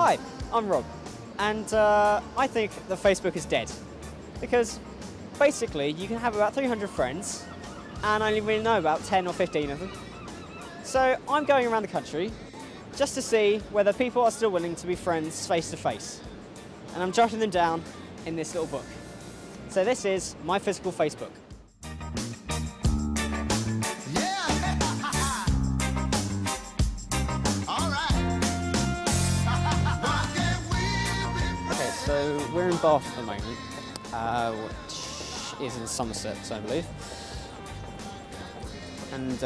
Hi, I'm Rob, and I think that Facebook is dead, because basically you can have about 300 friends, and I only really know about 10 or 15 of them. So I'm going around the country just to see whether people are still willing to be friends face to face, and I'm jotting them down in this little book. So this is my physical Facebook. So we're in Bath at the moment, which is in Somerset, I believe, and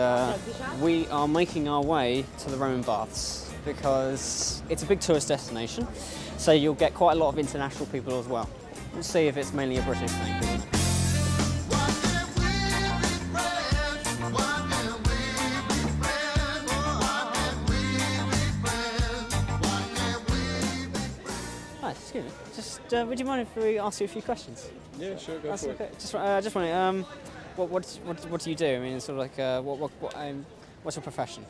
we are making our way to the Roman Baths because it's a big tourist destination, so you'll get quite a lot of international people as well. We'll see if it's mainly a British thing. Excuse me. Just, would you mind if we ask you a few questions? Yeah, sure, go for it. Just wondering, what do you do? I mean, it's sort of like, what's your profession?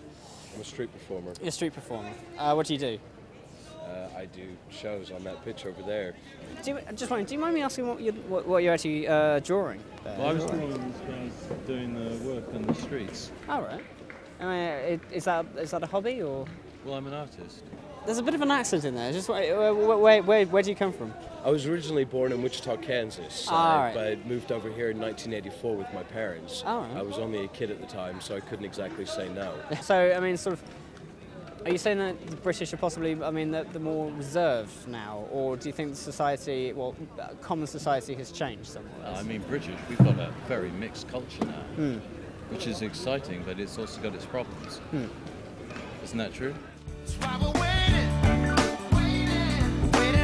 I'm a street performer. You're a street performer. What do you do? I do shows on that pitch over there. Do you mind me asking what you're actually drawing there? Well, I was drawing these guys doing the work on the streets. Oh, right. I mean, is that a hobby or? Well, I'm an artist. There's a bit of an accent in there. Just where do you come from? I was originally born in Wichita, Kansas, right. but I moved over here in 1984 with my parents. Right. I was only a kid at the time, so I couldn't exactly say no. So, I mean, sort of, are you saying that the British are possibly, I mean, the more reserved now, or do you think society, well, common society has changed somewhat? I mean, British, we've got a very mixed culture now, which is exciting, but it's also got its problems. Isn't that true? That's why we're waiting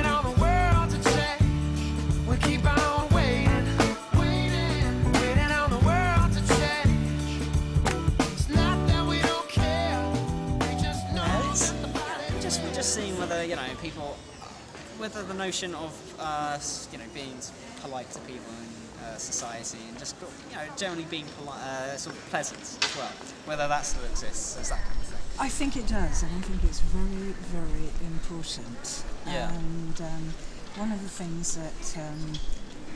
on the world to change. We keep on waiting on the world to change. It's not that we don't care, we just know that the body... We're just seeing whether, you know, people, whether the notion of, you know, being polite to people in society and just, you know, generally being polite, sort of pleasant as well, whether that still exists as that kind of thing. I think it does, and I think it's very, very important. Yeah. And one of the things that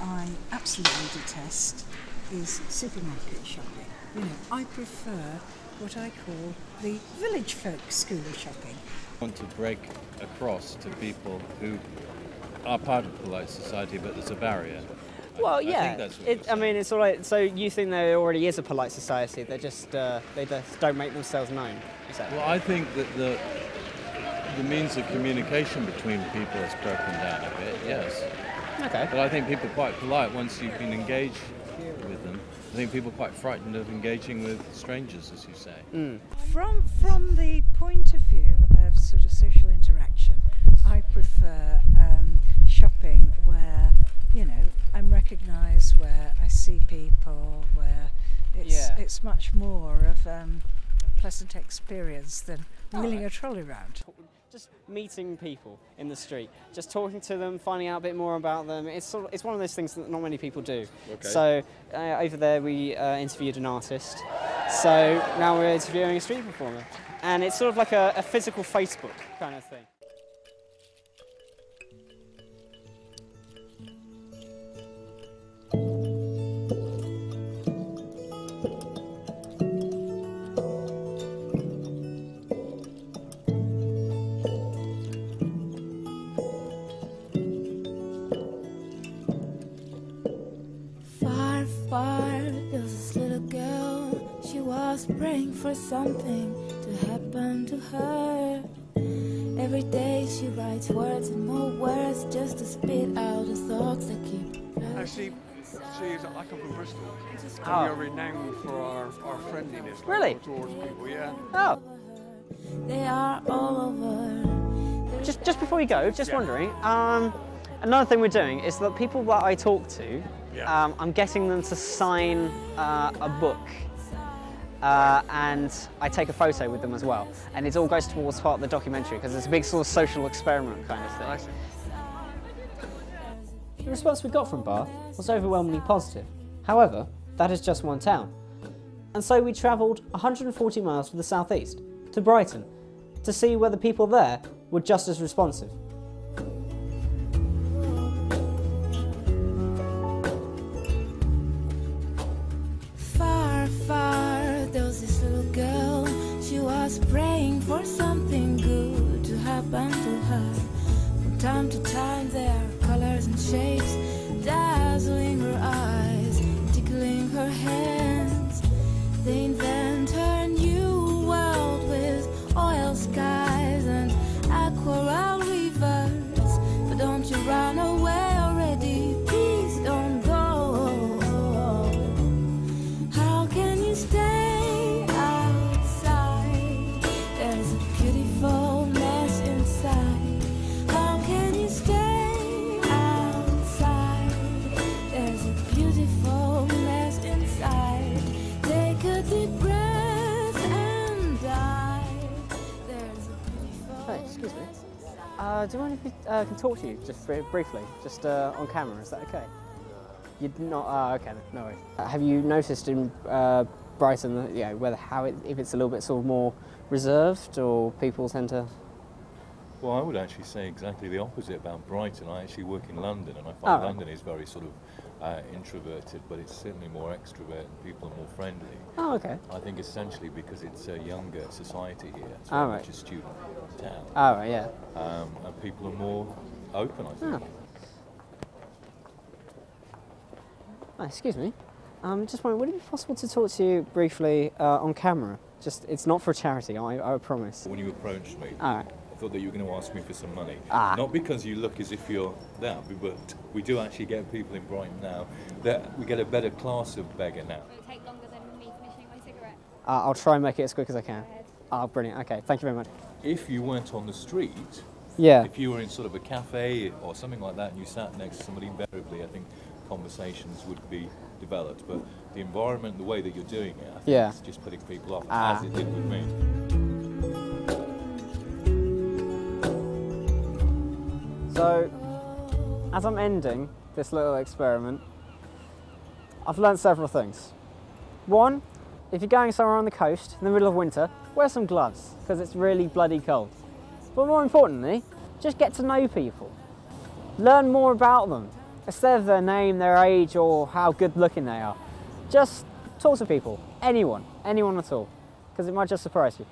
I absolutely detest is supermarket shopping. You know, I prefer what I call the village folk school of shopping. I want to break across to people who are part of polite society, but there's a barrier. Well, I think that's what I mean, it's all right. So you think there already is a polite society? They just don't make themselves known. Is that Well, I think that the means of communication between people has broken down a bit, yes. Okay. But I think people are quite polite once you've been engaged with them. I think people are quite frightened of engaging with strangers, as you say. From the point of view of sort of social interaction, I prefer shopping where, you know, I'm recognised, where I see people, where it's much more of a pleasant experience than wheeling a trolley round. Just meeting people in the street, just talking to them, finding out a bit more about them. It's one of those things that not many people do. Okay. So over there we interviewed an artist. So now we're interviewing a street performer, and it's sort of like a physical Facebook kind of thing. There's this little girl, she was praying for something to happen to her. Every day she writes words and more words just to spit out the thoughts that keep Actually, I come from Bristol, and we are renowned for our friendliness. Really? Towards people, yeah. Oh. They are all over. Just before we go, wondering, another thing we're doing is that people that I talk to, I'm getting them to sign a book, and I take a photo with them as well. And it all goes towards part of the documentary because it's a big sort of social experiment kind of thing. The response we got from Bath was overwhelmingly positive. However, that is just one town. And so we travelled 140 miles to the southeast, to Brighton, to see whether people there were just as responsive. Far, far, there was this little girl. She was praying for something good to happen to her. From time to time, there are colors and shapes dazzling her eyes, tickling her hands. They invent her new world with oil skies and aquarelle rivers. But don't you run away already, please don't go. How can you stay outside? There's a beautiful mess inside. How can you stay outside? There's a beautiful mess inside. Take a deep breath and die. There's a beautiful Hey, excuse me. mess inside. Do you mind if we can talk to you just briefly, just on camera? Is that okay? You're not. Okay, no worries. Have you noticed in Brighton, that, you know, whether if it's a little bit sort of more reserved, or people tend to? Well, I would actually say exactly the opposite about Brighton. I actually work in London, and I find Oh, right. London is very sort of introverted, but it's certainly more extrovert and people are more friendly. Oh, okay. I think essentially because it's a younger society here. It's Oh, very right. much a student town. Oh, right, yeah. And people are more open, I think. Oh. Oh, excuse me. Just wondering, would it be possible to talk to you briefly on camera? Just, it's not for charity, I promise. When you approached me, All right. I thought that you were going to ask me for some money. Ah. Not because you look as if you're that, but we do actually get people in Brighton now that we get a better class of beggar now. Will it take longer than me finishing my cigarette? I'll try and make it as quick as I can. Go ahead. Oh, brilliant. Okay, thank you very much. If you weren't on the street, Yeah. if you were in sort of a cafe or something like that and you sat next to somebody, invariably I think conversations would be developed. But the environment, the way that you're doing it, I think Yeah. it's just putting people off, Ah. as it did with me. So, as I'm ending this little experiment, I've learned several things. One, if you're going somewhere on the coast in the middle of winter, wear some gloves, because it's really bloody cold. But more importantly, just get to know people. Learn more about them, instead of their name, their age, or how good looking they are. Just talk to people, anyone at all, because it might just surprise you.